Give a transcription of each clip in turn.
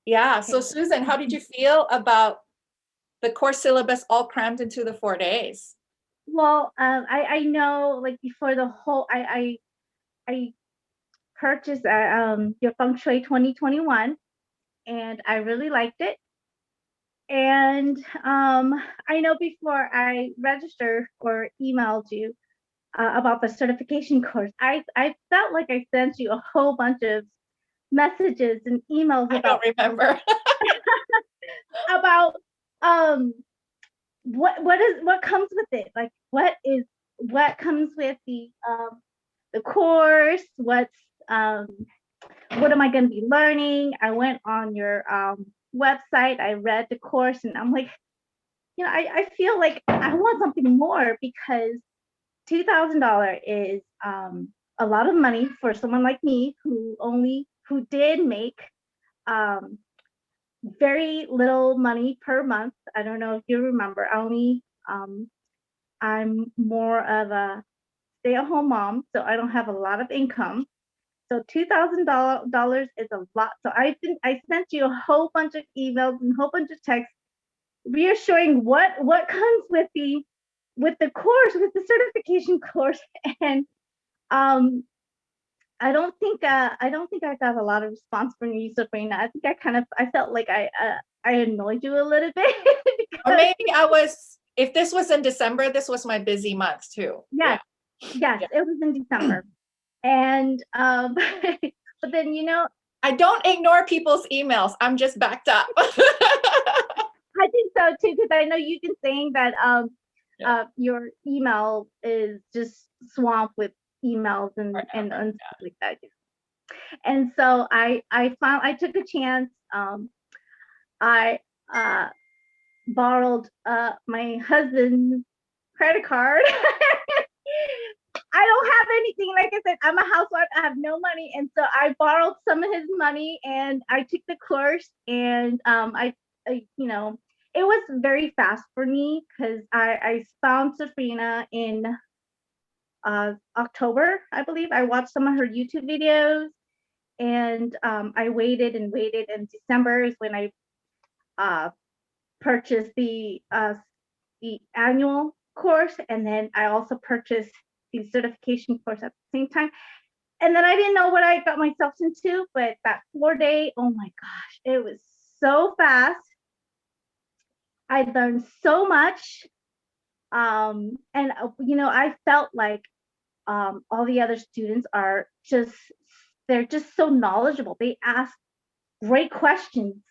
Yeah. Okay. So Susan, how did you feel about the course syllabus all crammed into the 4 days? Well, I know like before the whole I purchased your Feng Shui 2021 and I really liked it. And I know before I registered or emailed you about the certification course, I felt like I sent you a whole bunch of messages and emails I don't remember. about um what comes with it, like what comes with the course, what am I going to be learning. I went on your website, I read the course, and I'm like, I feel like I want something more, because $2,000 is a lot of money for someone like me who did make um, very little money per month. I don't know if you remember. I'm more of a stay-at-home mom, so I don't have a lot of income. So $2,000 is a lot. So I sent you a whole bunch of emails and a whole bunch of texts reassuring what comes with the course, with the certification course. And um I don't think I got a lot of response from you, Sabrina. I think I felt like I annoyed you a little bit. Or Because maybe if this was in December, this was my busy month too. yes, Yeah. it was in December. And but then I don't ignore people's emails. I'm just backed up. I think so too, because I know you've been saying that your email is just swamped with emails and stuff like that. And so I took a chance. I borrowed my husband's credit card. I don't have anything. Like I said, I'm a housewife. I have no money, and so I borrowed some of his money, and I took the course. And it was very fast for me, because I found Sabrina in October, I believe. I watched some of her YouTube videos, and I waited and waited. And December is when I purchased the annual course, and then I also purchased the certification course at the same time. And then I didn't know what I got myself into, but that 4 day, oh my gosh, it was so fast. I learned so much. And I felt like all the other students they're just so knowledgeable. They ask great questions,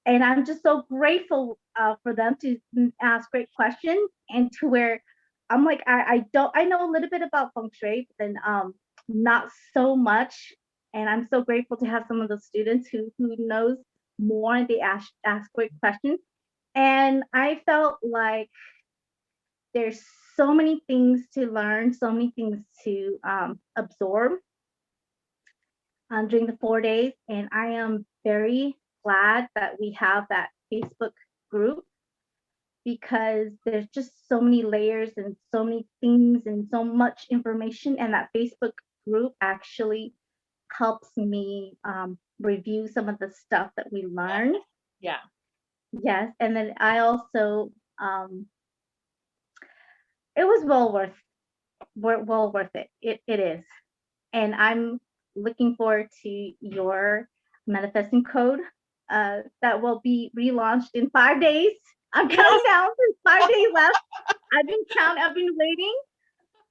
and I'm just so grateful for them to ask great questions, and to where I'm like, I know a little bit about feng shui, but then not so much. And I'm so grateful to have some of those students who knows more, and they ask great questions. And I felt like there's so many things to learn, so many things to absorb during the 4 days. And I am very glad that we have that Facebook group, because there's just so many layers and so many things and so much information. And that Facebook group actually helps me review some of the stuff that we learned. Yeah. Yes. And then I also, it was well worth it. It is. And I'm looking forward to your manifesting code that will be relaunched in 5 days. I'm counting down. There's 5 days left. I've been waiting.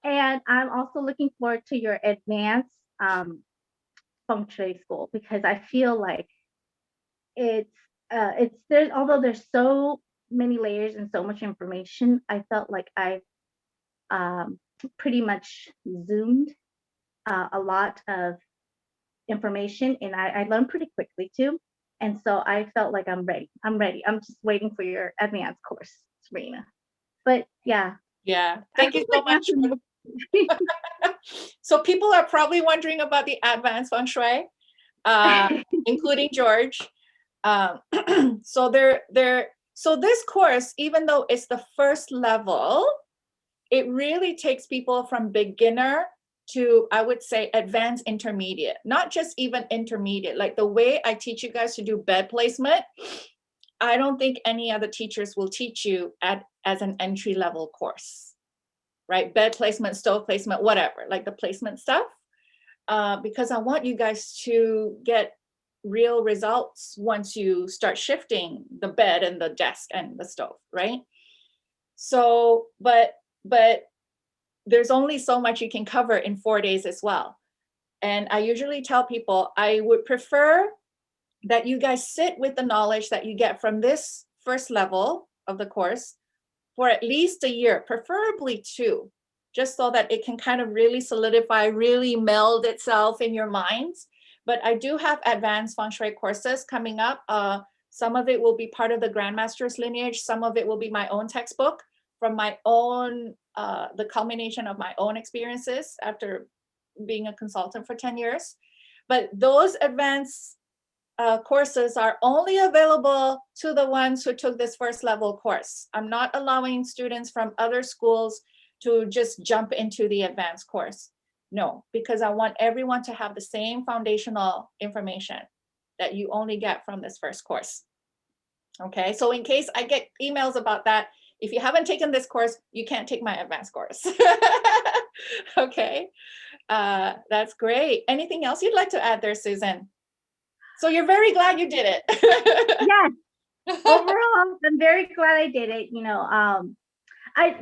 And I'm also looking forward to your advanced feng shui school, because I feel like there's, although there's so many layers and so much information, I felt like I pretty much zoomed a lot of information, and I learned pretty quickly too. And so I felt like I'm ready. I'm just waiting for your advanced course, Serena. But yeah. Yeah. Thank you so much. So people are probably wondering about the advanced feng shui, including George. So this course, even though it's the first level, it really takes people from beginner to, I would say, advanced intermediate, not just even intermediate. Like the way I teach you guys to do bed placement, I don't think any other teachers will teach you as an entry level course, right? Bed placement, stove placement, whatever, like the placement stuff, because I want you guys to get real results once you start shifting the bed and the desk and the stove, right? So, but there's only so much you can cover in 4 days as well. And I usually tell people I would prefer that you guys sit with the knowledge that you get from this first level of the course for at least a year, preferably 2, just so that it can kind of really solidify, really meld itself in your minds. But I do have advanced feng shui courses coming up. Some of it will be part of the Grandmaster's lineage. Some of it will be my own textbook from my own, the culmination of my own experiences after being a consultant for 10 years. But those advanced courses are only available to the ones who took this first level course. I'm not allowing students from other schools to just jump into the advanced course. No, because I want everyone to have the same foundational information that you only get from this first course. Okay, so in case I get emails about that, if you haven't taken this course, you can't take my advanced course. Okay, that's great. Anything else you'd like to add there, Susan? So you're very glad you did it. Yes, overall, I'm very glad I did it. You know, I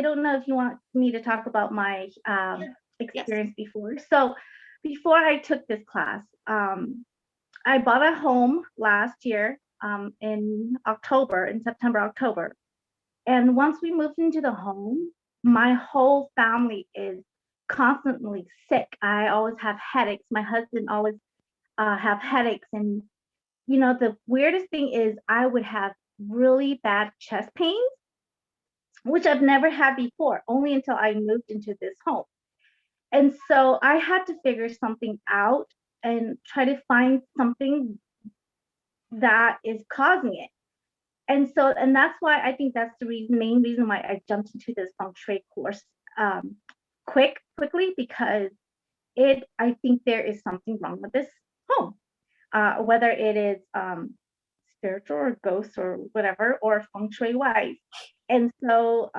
don't know if you want me to talk about my experience before. So before I took this class, I bought a home last year in September, October. And once we moved into the home, my whole family is constantly sick. I always have headaches. My husband always have headaches. And, you know, the weirdest thing is I would have really bad chest pains, which I've never had before, only until I moved into this home. And so I had to figure something out and try to find something that is causing it. And so, and that's why I think that's the main reason why I jumped into this feng shui course quickly, because I think there is something wrong with this home, whether it is spiritual or ghosts or whatever, or feng shui wise. And so,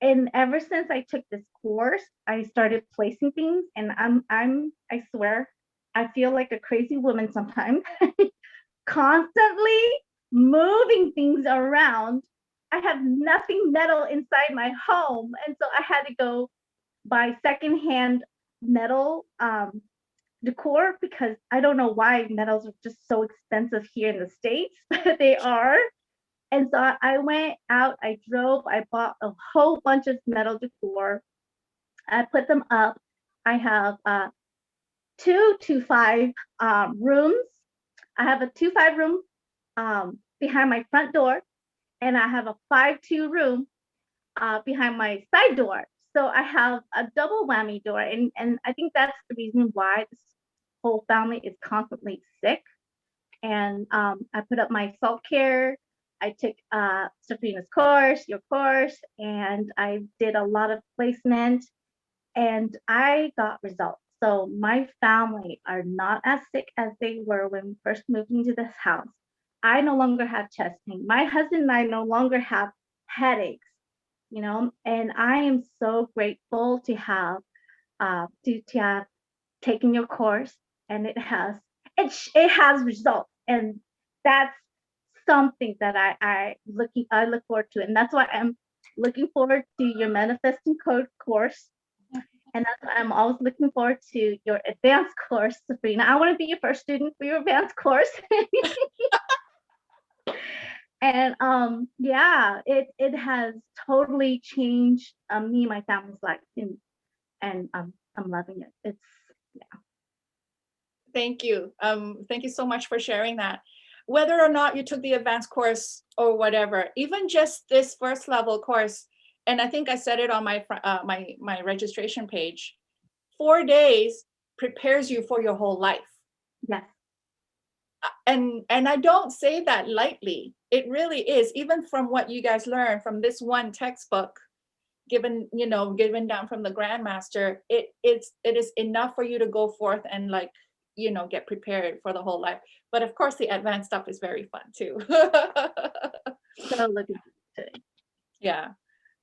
and ever since I took this course, I started placing things, and I swear, I feel like a crazy woman sometimes, constantly moving things around. I have nothing metal inside my home, and so I had to go buy secondhand metal decor, because I don't know why metals are just so expensive here in the States. They are. And so I went out, I drove, I bought a whole bunch of metal decor. I put them up. I have 2 to 5 rooms. I have a 2-5 room behind my front door, and I have a 5-2 room behind my side door. So I have a double whammy door, and I think that's the reason why this whole family is constantly sick. And I put up my self-care. I took Sabrina's course, your course, and I did a lot of placement, and I got results. So my family are not as sick as they were when we first moved into this house. I no longer have chest pain. My husband and I no longer have headaches, you know, and I am so grateful to have taken your course, and it has results, and that's something that I look forward to, and that's why I'm looking forward to your manifesting code course, and that's why I'm always looking forward to your advanced course, Sabrina. I want to be your first student for your advanced course. And yeah, it has totally changed me and my family's life, and I'm loving it. It's yeah. Thank you. Thank you so much for sharing that. Whether or not you took the advanced course or whatever, even just this first level course, and I think I said it on my my registration page, 4 days prepares you for your whole life. Yes. And I don't say that lightly. It really is. Even from what you guys learn from this one textbook, given, you know, given down from the grandmaster, it is enough for you to go forth and like, you know, get prepared for the whole life. But of course the advanced stuff is very fun too. So looking forward to it. Yeah.